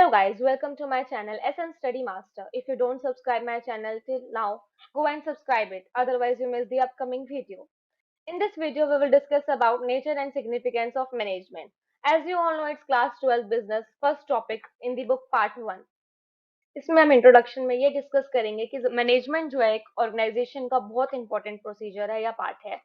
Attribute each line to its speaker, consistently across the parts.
Speaker 1: Hello guys, welcome to my channel SN Study Master. If you don't subscribe my channel till now, go and subscribe it. Otherwise you miss the upcoming video. In this video, we will discuss about nature and significance of management. As you all know, it's class 12 business first topic in the book part 1. इसमें हम introduction में ये discuss करेंगे कि management जो है एक organisation का बहुत इंपॉर्टेंट प्रोसीजर है या पार्ट है।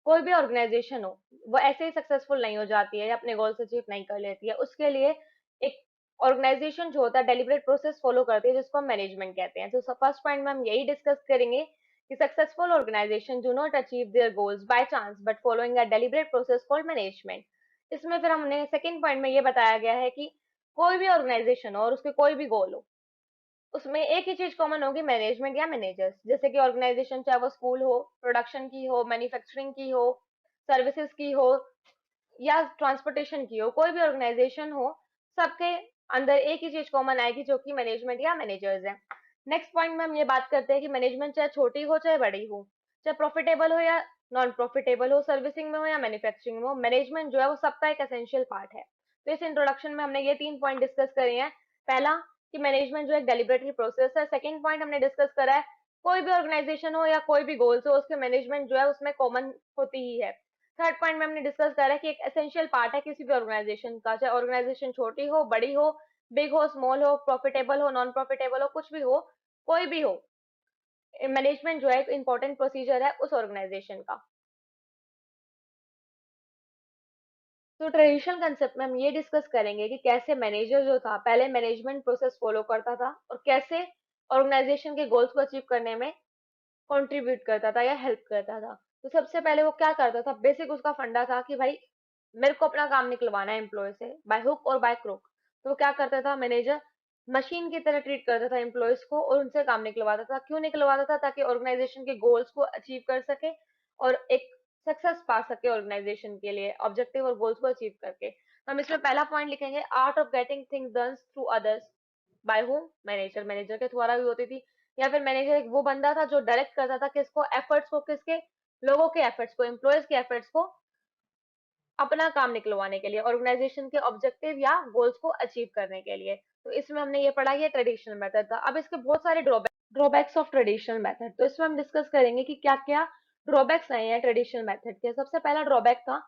Speaker 1: कोई भी ऑर्गेनाइजेशन हो वो ऐसे ही सक्सेसफुल नहीं हो जाती है या अपने गोल्स अचीव नहीं कर लेती है। उसके लिए एक ऑर्गेनाइजेशन जो होता है डेलिब्रेट प्रोसेस फॉलो करती है जिसको हम मैनेजमेंट कहते हैं। तो फर्स्ट पॉइंट में हम यही डिस्कस करेंगे कि successful organisation do not achieve their goals by chance but following a deliberate process called management. इसमें फिर हमने सेकंड पॉइंट में ये बताया गया है कि कोई भी ऑर्गेनाइजेशन हो और उसके कोई भी गोल हो उसमें एक ही चीज कॉमन होगी, मैनेजमेंट या मैनेजर्स। जैसे कि ऑर्गेनाइजेशन चाहे वो स्कूल हो, प्रोडक्शन की हो, मैन्युफैक्चरिंग की हो, सर्विसेज की हो या ट्रांसपोर्टेशन की हो, कोई भी ऑर्गेनाइजेशन हो, सबके अंदर एक ही चीज कॉमन आएगी जो कि मैनेजमेंट या मैनेजर्स है। नेक्स्ट पॉइंट में हम ये बात करते हैं कि मैनेजमेंट चाहे छोटी हो चाहे बड़ी हो, चाहे प्रॉफिटेबल हो या नॉन प्रॉफिटेबल हो, सर्विसिंग में हो या मैन्युफैक्चरिंग में हो, मैनेजमेंट जो है वो सबका एक एसेंशियल पार्ट है। तो इस इंट्रोडक्शन में हमने ये 3 पॉइंट डिस्कस करे हैं। पहला कि मैनेजमेंट जो एक डेलिबरेटरी प्रोसेस है। सेकंड पॉइंट हमने डिस्कस करा है कोई भी ऑर्गेनाइजेशन हो या कोई भी गोल्स हो उसके मैनेजमेंट जो है उसमें कॉमन होती ही है। थर्ड पॉइंट में हमने डिस्कस करा है कि एक एसेंशियल पार्ट है किसी भी ऑर्गेनाइजेशन का, चाहे ऑर्गेनाइजेशन छोटी हो, बड़ी हो, बिग हो, स्मॉल हो, प्रॉफिटेबल हो, नॉन प्रॉफिटेबल हो, कुछ भी हो, कोई भी हो, मैनेजमेंट जो है एक इंपॉर्टेंट प्रोसीजर है उस ऑर्गेनाइजेशन का। तो ट्रेडिशनल कंसेप्ट में हम ये डिस्कस करेंगे कि कैसे मैनेजर जो था पहले मैनेजमेंट प्रोसेस फॉलो करता था और कैसे ऑर्गेनाइजेशन के गोल्स को अचीव करने में कंट्रीब्यूट करता था या हेल्प करता था। तो सबसे पहले वो क्या करता था, बेसिक उसका फंडा था कि भाई मेरे को अपना काम निकलवाना है एम्प्लॉय से बाय हुक और बाय क्रुक। तो वो क्या करता था, मैनेजर मशीन की तरह ट्रीट करता था एम्प्लॉयज को और उनसे काम निकलवाता था। क्यों निकलवाता था? ताकि ऑर्गेनाइजेशन के गोल्स को अचीव कर सके और एक सक्सेस पा सके ऑर्गेनाइजेशन के लिए ऑब्जेक्टिव और गोल्स को अचीव करके। तो हम इसमें पहला पॉइंट लिखेंगे, art of getting things done through others by whom, manager. Manager के द्वारा भी होती थी। या फिर मैनेजर एक वो बंदा था जो डायरेक्ट करता था किसको, एफर्ट्स को, किसके, लोगों के एफर्ट्स को, एम्प्लॉयज के एफर्ट्स को अपना काम निकलवाने के लिए, ऑर्गेनाइजेशन के ऑब्जेक्टिव या गोल्स को अचीव करने के लिए। तो इसमें हमने ये पढ़ा, ये ट्रेडिशनल मेथड था। अब इसके बहुत सारे ड्रॉबैक्स ऑफ ट्रेडिशनल मेथड, तो इसमें हम डिस्कस करेंगे कि क्या क्या ड्रॉबैक्स आए हैं ट्रेडिशनल मेथड के। सबसे पहला ड्रॉबैक था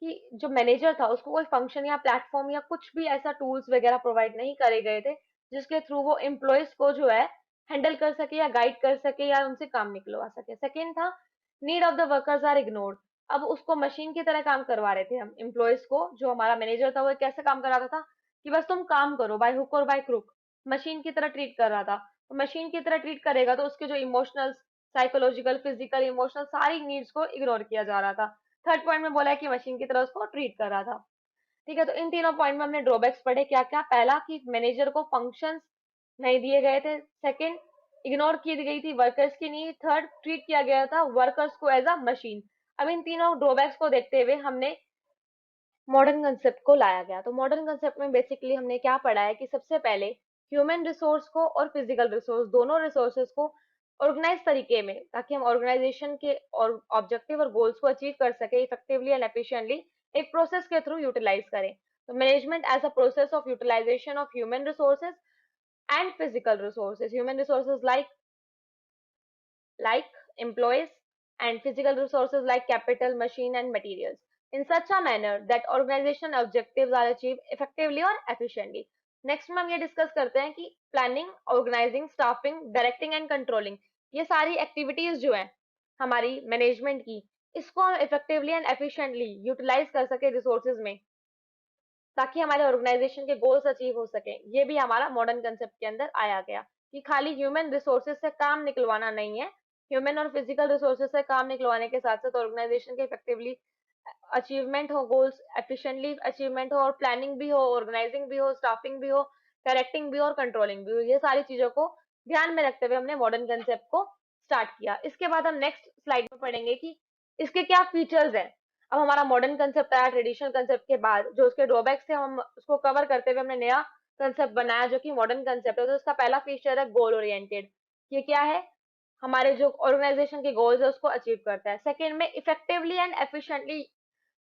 Speaker 1: कि जो मैनेजर था उसको कोई फंक्शन या प्लेटफॉर्म या कुछ भी ऐसा टूल्स वगैरह प्रोवाइड नहीं करे गए थे जिसके थ्रू वो एम्प्लॉयज को जो है हैंडल कर सके या गाइड कर सके या उनसे काम निकलवा सके। सेकेंड था, need of the workers are ignored. अब उसको मशीन की तरह काम करवा रहे थे हम एम्प्लॉयज को। जो हमारा मैनेजर था वो कैसे काम करा रहा था कि बस तुम काम करो बाय हुक और बाय क्रुक, मशीन की तरह ट्रीट कर रहा था। तो मशीन की तरह ट्रीट करेगा तो उसके जो इमोशनल, साइकोलॉजिकल, फिजिकल, इमोशनल सारी नीड्स को इग्नोर किया जा रहा था। थर्ड पॉइंट में बोला है कि मशीन की तरह उसको ट्रीट कर रहा था। ठीक है, तो इन तीनों पॉइंट में हमने ड्रॉबैक्स पढ़े क्या क्या। पहला कि मैनेजर को फंक्शंस नहीं दिए गए थे। सेकंड, इग्नोर की गई थी वर्कर्स की नीड। थर्ड, ट्रीट किया गया था वर्कर्स को एज अ मशीन। अब इन तीनों ड्रॉबैक्स को देखते हुए हमने मॉडर्न कंसेप्ट को लाया गया। तो मॉडर्न कंसेप्ट में बेसिकली हमने क्या पढ़ा है कि सबसे पहले ह्यूमन रिसोर्स को और फिजिकल रिसोर्स, दोनों रिसोर्सेज को ऑर्गेनाइज तरीके में, ताकि हम ऑर्गेनाइजेशन के और ऑब्जेक्टिव और गोल्स को अचीव कर सके इफेक्टिवली एंड एफिशिएंटली, एक प्रोसेस के थ्रू यूटिलाइज करें। तो management as a process of utilisation of human resources and physical resources, human resources like employees, and physical resources like capital, machine and materials, in such a manner that organization objectives are achieved effectively or efficiently. Next में हम ये discuss करते हैं कि planning, organising, staffing, directing and controlling, ये सारी activities जो है हमारी मैनेजमेंट की, इसको हम इफेक्टिवली एंड एफिशिएंटली यूटिलाइज कर सके रिसोर्सेज में, ताकि हमारे ऑर्गेनाइजेशन के गोल्स अचीव हो सके। ये भी हमारा मॉडर्न कंसेप्ट के अंदर आया गया कि खाली ह्यूमन रिसोर्सेज से काम निकलवाना नहीं है, ह्यूमन और फिजिकल रिसोर्सेज से काम निकलवाने के साथ साथ ऑर्गेनाइजेशन के इफेक्टिवली अचीवमेंट हो, गोल्स एफिशिएंटली अचीवमेंट हो, और प्लानिंग भी हो, ऑर्गेनाइजिंग भी हो, स्टाफिंग भी हो, डायरेक्टिंग भी हो और कंट्रोलिंग भी हो। ये सारी चीजों को ध्यान में रखते हुए हमने मॉडर्न कंसेप्ट को स्टार्ट किया। इसके बाद हम नेक्स्ट स्लाइड में पढ़ेंगे कि इसके क्या फीचर्स हैं। अब हमारा मॉडर्न कंसेप्ट आया ट्रेडिशनल कंसेप्ट के बाद, जो उसके ड्रॉबैक्स थे हम उसको कवर करते हुए हमने नया कंसेप्ट बनाया जो कि मॉडर्न कंसेप्ट है। तो उसका पहला फीचर है गोल ओरिएंटेड। ये क्या है, हमारे जो ऑर्गेनाइजेशन के गोल्स है उसको अचीव करता है। सेकंड में effectively and efficiently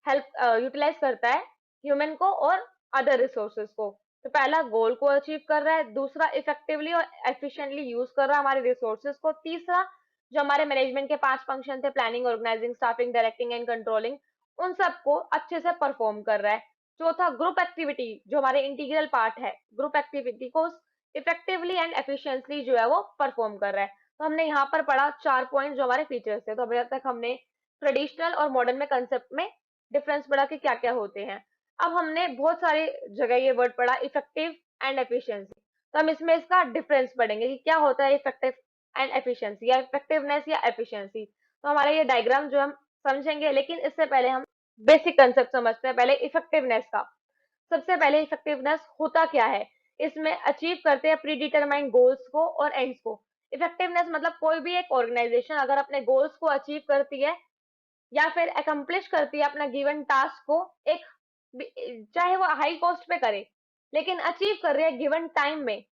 Speaker 1: help utilise करता है ह्यूमन को और अदर रिसोर्सेज को। तो पहला गोल को अचीव कर रहा है, दूसरा इफेक्टिवली और एफिशिएंटली यूज कर रहा है हमारे रिसोर्सेज को, तीसरा जो हमारे मैनेजमेंट के 5 फंक्शन थे, planning, organising, staffing, directing and controlling, उन सबको अच्छे से परफॉर्म कर रहा है। चौथा ग्रुप एक्टिविटी, जो हमारे इंटीग्रल पार्ट है, ग्रुप एक्टिविटी को इफेक्टिवली एंड एफिशिएंटली जो है वो परफॉर्म कर रहा है। तो हमने यहाँ पर पढ़ा 4 पॉइंट जो हमारे फीचर्स थे। तो अभी तक हमने ट्रेडिशनल और मॉडर्न में कंसेप्ट में डिफरेंस पढ़ा कि क्या क्या होते हैं। अब हमने बहुत सारी जगह ये वर्ड पढ़ा, इफेक्टिव एंड एफिशिएंसी। तो हम इसमें इसका डिफरेंस पढ़ेंगे कि क्या होता है इफेक्टिव एंड एफिशिएंसी, या इफेक्टिवनेस या एफिशिएंसी। तो हमारा ये डायग्राम जो हम समझेंगे, लेकिन इससे पहले हम बेसिक कंसेप्ट समझते हैं पहले इफेक्टिवनेस का। सबसे पहले इफेक्टिवनेस होता क्या है, इसमें अचीव करते हैं प्री डिटरमाइंड गोल्स को और एंड्स को। इफेक्टिवनेस मतलब कोई भी एक ऑर्गेनाइजेशन अगर अपने गोल्स को अचीव करती है या फिर अकम्प्लिश करती है अपना गिवन टास्क को, एक चाहे वो हाई कॉस्ट पे करे लेकिन अचीव कर रही है गिवन टाइम में,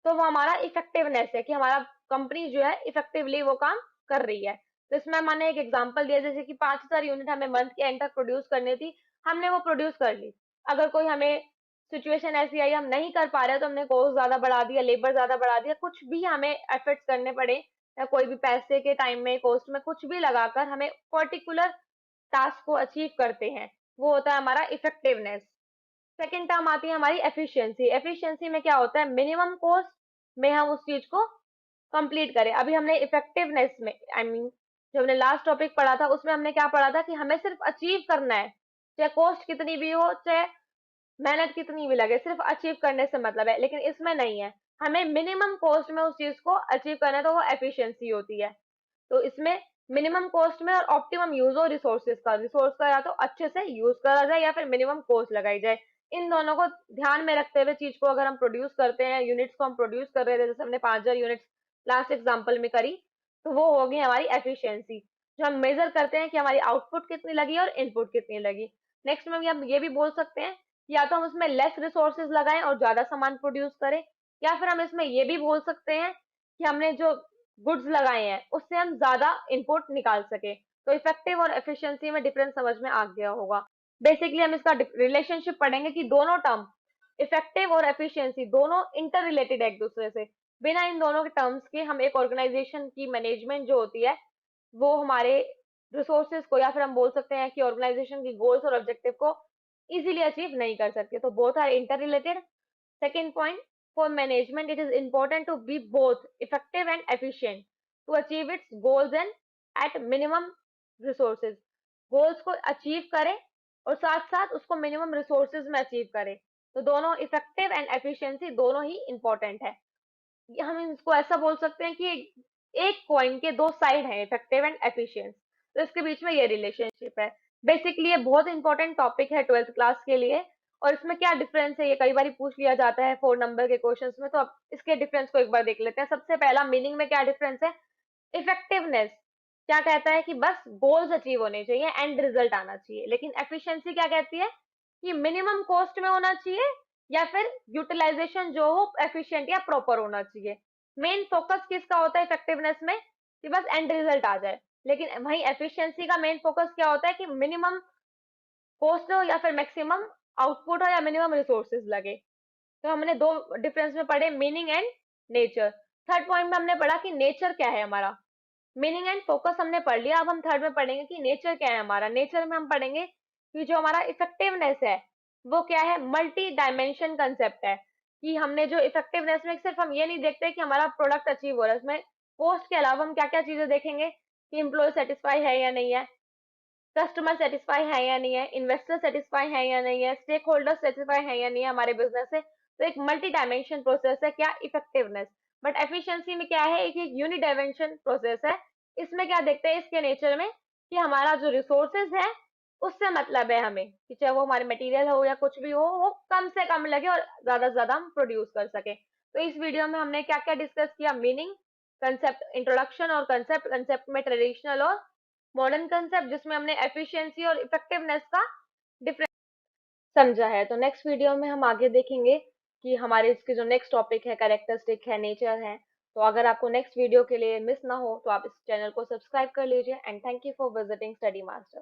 Speaker 1: तो वो हमारा इफेक्टिवनेस है कि हमारा कंपनी जो है इफेक्टिवली वो काम कर रही है। तो इसमें मैंने एक एग्जांपल दिया, जैसे कि 5,000 यूनिट हमें मंथ के एंड तक प्रोड्यूस करनी थी, हमने वो प्रोड्यूस कर ली। अगर कोई हमें सिचुएशन ऐसी आई हम नहीं कर पा रहे तो हमने कॉस्ट ज्यादा बढ़ा दिया, लेबर ज्यादा बढ़ा दिया, कुछ भी हमें एफर्ट्स करने पड़े, या कोई भी पैसे के टाइम में कॉस्ट में कुछ भी लगाकर हमें पर्टिकुलर टास्क को अचीव करते हैं, वो होता है हमारा इफेक्टिवनेस। सेकेंड टर्म आती है हमारी एफिशिएंसी। एफिशिएंसी में क्या होता है, मिनिमम कॉस्ट में हम उस चीज को कंप्लीट करें। अभी हमने इफेक्टिवनेस में जो हमने लास्ट टॉपिक पढ़ा था उसमें हमने क्या पढ़ा था कि हमें सिर्फ अचीव करना है, चाहे कॉस्ट कितनी भी हो, चाहे मेहनत कितनी भी लगे, सिर्फ अचीव करने से मतलब है। लेकिन इसमें नहीं है, हमें मिनिमम कॉस्ट में उस चीज को अचीव करना है, तो वो एफिशिएंसी होती है। तो इसमें मिनिमम कॉस्ट में और ऑप्टिमम यूज हो रिसोर्सेज का, रिसोर्स का या तो अच्छे से यूज करा जाए या फिर मिनिमम कॉस्ट लगाई जाए। इन दोनों को ध्यान में रखते हुए चीज को अगर हम प्रोड्यूस करते हैं, यूनिट्स को हम प्रोड्यूस कर रहे थे, जैसे हमने 5,000 यूनिट्स लास्ट एग्जाम्पल में करी, तो वो होगी हमारी एफिशिएंसी, जो हम मेजर करते हैं कि हमारी आउटपुट कितनी लगी और इनपुट कितनी लगी। नेक्स्ट में भी हम ये भी बोल सकते हैं कि या तो हम उसमें लेस रिसोर्सेज लगाएं और ज्यादा सामान प्रोड्यूस करें, या फिर हम इसमें ये भी बोल सकते हैं कि हमने जो गुड्स लगाए हैं उससे हम ज्यादा इनपुट निकाल सके। तो इफेक्टिव और एफिशिएंसी में डिफरेंस समझ में आ गया होगा। बेसिकली हम इसका रिलेशनशिप पढ़ेंगे कि दोनों टर्म इफेक्टिव और एफिशिएंसी दोनों इंटर रिलेटेड है एक दूसरे से। बिना इन दोनों के टर्म्स के हम एक ऑर्गेनाइजेशन की मैनेजमेंट जो होती है वो हमारे रिसोर्सेज को, या फिर हम बोल सकते हैं कि ऑर्गेनाइजेशन की गोल्स और ऑब्जेक्टिव को इजीली अचीव नहीं कर सकते। तो both are interrelated. Second point, for management, it is important to be both effective and efficient to achieve its goals and at minimum resources. Goals को achieve करें और साथ साथ उसको minimum resources में achieve करें। तो दोनों effective and efficiency दोनों ही important है। हम इसको ऐसा बोल सकते हैं कि एक कॉइन के दो साइड हैं, इफेक्टिव एंड एफिशिएंट। तो इसके बीच में ये रिलेशनशिप है। बेसिकली ये बहुत इंपॉर्टेंट टॉपिक है 12th क्लास के लिए। और इसमें क्या डिफरेंस है ये कई बार पूछ लिया जाता है 4 नंबर के क्वेश्चंस में, तो अब इसके डिफरेंस को एक बार देख लेते हैं। सबसे पहला मीनिंग में क्या डिफरेंस है, इफेक्टिवनेस क्या कहता है कि बस गोल्स अचीव होने चाहिए, एंड रिजल्ट आना चाहिए। लेकिन एफिशिएंसी क्या कहती है कि मिनिमम कॉस्ट में होना चाहिए, या फिर यूटिलाइजेशन जो हो एफिशिएंट या प्रॉपर होना चाहिए। मेन फोकस किसका होता है इफेक्टिवनेस में, कि बस एंड रिजल्ट आ जाए। लेकिन वहीं एफिशिएंसी का मेन फोकस क्या होता है कि मिनिमम कॉस्ट हो या फिर मैक्सिमम आउटपुट हो या मिनिमम रिसोर्सेज लगे। तो हमने दो डिफरेंस में पढ़े, meaning and nature. Third point में हमने पढ़ा कि नेचर क्या है हमारा। मीनिंग एंड फोकस हमने पढ़ लिया, अब हम थर्ड में पढ़ेंगे कि नेचर क्या है हमारा। नेचर में हम पढ़ेंगे कि जो हमारा इफेक्टिवनेस है वो क्या है, मल्टी डायमेंशन कंसेप्ट है। कि हमने जो इफेक्टिवनेस में सिर्फ हम ये नहीं देखते कि हमारा प्रोडक्ट अचीव हो रहा है, उसमें कॉस्ट के अलावा हम क्या क्या चीजें देखेंगे कि एम्प्लॉय सेटिस्फाई है या नहीं है, कस्टमर सेटिस्फाई है या नहीं है, इन्वेस्टर सेटिस्फाई है या नहीं है, स्टेक होल्डर सेटिस्फाई है या नहीं है हमारे बिजनेस से। तो एक मल्टी डायमेंशन प्रोसेस है क्या, इफेक्टिवनेस। बट एफिशिएंसी में क्या है, एक यूनि डायमेंशन प्रोसेस है। इसमें क्या देखते हैं इसके नेचर में कि हमारा जो रिसोर्सेज है उससे मतलब है हमें कि चाहे वो हमारे मटेरियल हो या कुछ भी हो, वो कम से कम लगे और ज्यादा से ज्यादा हम प्रोड्यूस कर सके। तो इस वीडियो में हमने क्या क्या डिस्कस किया, मीनिंग, कंसेप्ट इंट्रोडक्शन और कंसेप्ट, कंसेप्ट में ट्रेडिशनल और मॉडर्न कंसेप्ट, जिसमें हमने एफिशिएंसी और इफेक्टिवनेस का डिफरेंस समझा है। तो नेक्स्ट वीडियो में हम आगे देखेंगे कि हमारे इसके जो नेक्स्ट टॉपिक है कैरेक्टरिस्टिक है, नेचर है। तो अगर आपको नेक्स्ट वीडियो के लिए मिस ना हो तो आप इस चैनल को सब्सक्राइब कर लीजिए। And thank you for visiting study master.